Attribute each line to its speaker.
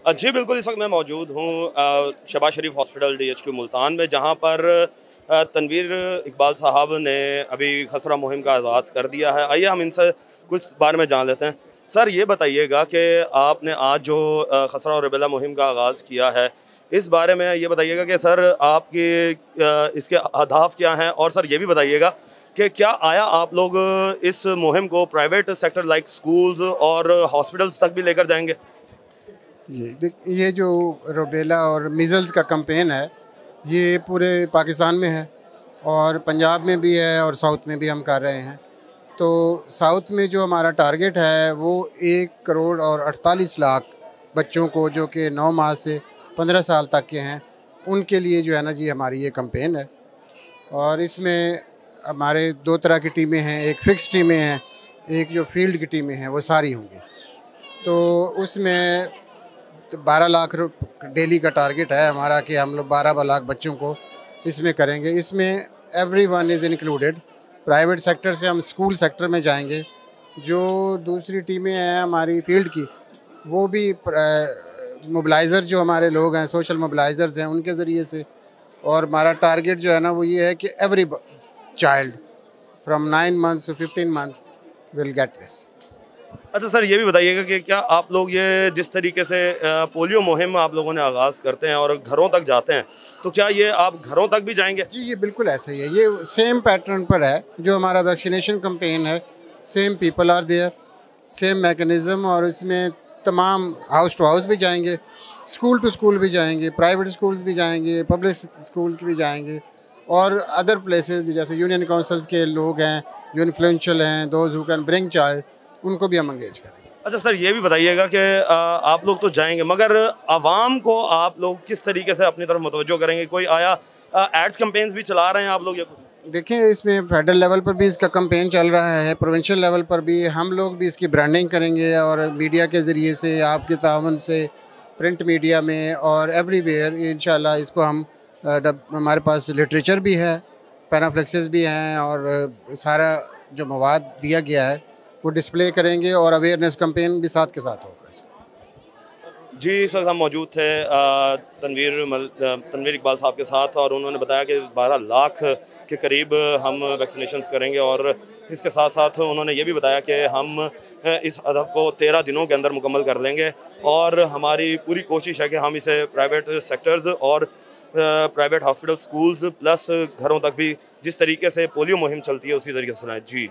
Speaker 1: जी बिल्कुल, इस वक्त मैं मौजूद हूँ शहबाज शरीफ हॉस्पिटल DHQ मुल्तान में, जहाँ पर तनवीर इकबाल साहब ने अभी खसरा मुहिम का आगाज़ कर दिया है। आइए हम इनसे कुछ बारे में जान लेते हैं। सर ये बताइएगा कि आपने आज जो खसरा और रुबेला मुहिम का आगाज़ किया है, इस बारे में ये बताइएगा कि सर आपके इसके अहदाफ क्या हैं, और सर ये भी बताइएगा कि क्या आया आप लोग इस मुहिम को प्राइवेट सेक्टर लाइक स्कूल्स और हॉस्पिटल्स तक भी लेकर जाएंगे?
Speaker 2: ये जो रुबेला और मीज़ल्स का कैंपेन है, ये पूरे पाकिस्तान में है और पंजाब में भी है और साउथ में भी हम कर रहे हैं। तो साउथ में जो हमारा टारगेट है वो 1 करोड़ और 48 लाख बच्चों को, जो कि 9 माह से 15 साल तक के हैं, उनके लिए जो है ना जी हमारी ये कैंपेन है। और इसमें हमारे 2 तरह की टीमें हैं, एक फ़िक्स टीमें हैं, एक जो फील्ड की टीमें हैं वो सारी होंगी। तो उसमें 12 लाख डेली का टारगेट है हमारा कि हम लोग 12 लाख बच्चों को इसमें करेंगे। इसमें everyone is included. Private sector से हम स्कूल सेक्टर में जाएंगे। जो दूसरी टीमें हैं हमारी फील्ड की, वो भी मोबिलाइज़र जो हमारे लोग हैं, सोशल मोबिलाइज़र्स हैं, उनके ज़रिए से। और हमारा टारगेट जो है ना वो ये है कि every child from 9 months to 15 month will get this.
Speaker 1: अच्छा सर, ये भी बताइएगा कि क्या आप लोग ये जिस तरीके से पोलियो मुहिम आप लोगों ने आगाज़ करते हैं और घरों तक जाते हैं, तो क्या ये आप घरों तक भी जाएंगे?
Speaker 2: जी ये बिल्कुल ऐसे ही है। ये सेम पैटर्न पर है जो हमारा वैक्सीनेशन कैंपेन है। Same people are there, same mechanism. और इसमें तमाम हाउस टू हाउस भी जाएंगे, स्कूल टू स्कूल भी जाएंगे, प्राइवेट स्कूल्स भी जाएंगे, पब्लिक स्कूल भी जाएंगे, और अदर प्लेसेस जैसे यूनियन काउंसिल्स के लोग हैं जो इन्फ्लुएंशियल हैं, those who can bring child, उनको भी हम एंगेज करेंगे।
Speaker 1: अच्छा सर, ये भी बताइएगा कि आप लोग तो जाएंगे, मगर आवाम को आप लोग किस तरीके से अपनी तरफ मुतवज्जो करेंगे? कोई आया एड्स कैंपेन्स भी चला रहे हैं आप लोग या कुछ?
Speaker 2: देखिए, इसमें फेडरल लेवल पर भी इसका कैंपेन चल रहा है, प्रोविंशियल लेवल पर भी हम लोग भी इसकी ब्रांडिंग करेंगे, और मीडिया के ज़रिए से, आपके तावन से, प्रिंट मीडिया में और एवरीवेयर इंशाल्लाह इसको हम हमारे पास लिटरेचर भी है, पैनाफ्लेक्सेस भी हैं, और सारा जो मवाद दिया गया है वो डिस्प्ले करेंगे, और अवेयरनेस कैंपेन भी साथ के साथ होगा।
Speaker 1: जी इस वक्त हम मौजूद थे तनवीर इकबाल साहब के साथ, और उन्होंने बताया कि 12 लाख के करीब हम वैक्सीनेशन करेंगे, और इसके साथ साथ उन्होंने ये भी बताया कि हम इस हदफ को 13 दिनों के अंदर मुकम्मल कर लेंगे, और हमारी पूरी कोशिश है कि हम इसे प्राइवेट सेक्टर्स और प्राइवेट हॉस्पिटल, स्कूल्स प्लस घरों तक भी जिस तरीके से पोलियो मुहिम चलती है उसी तरीके से चलाएं। जी।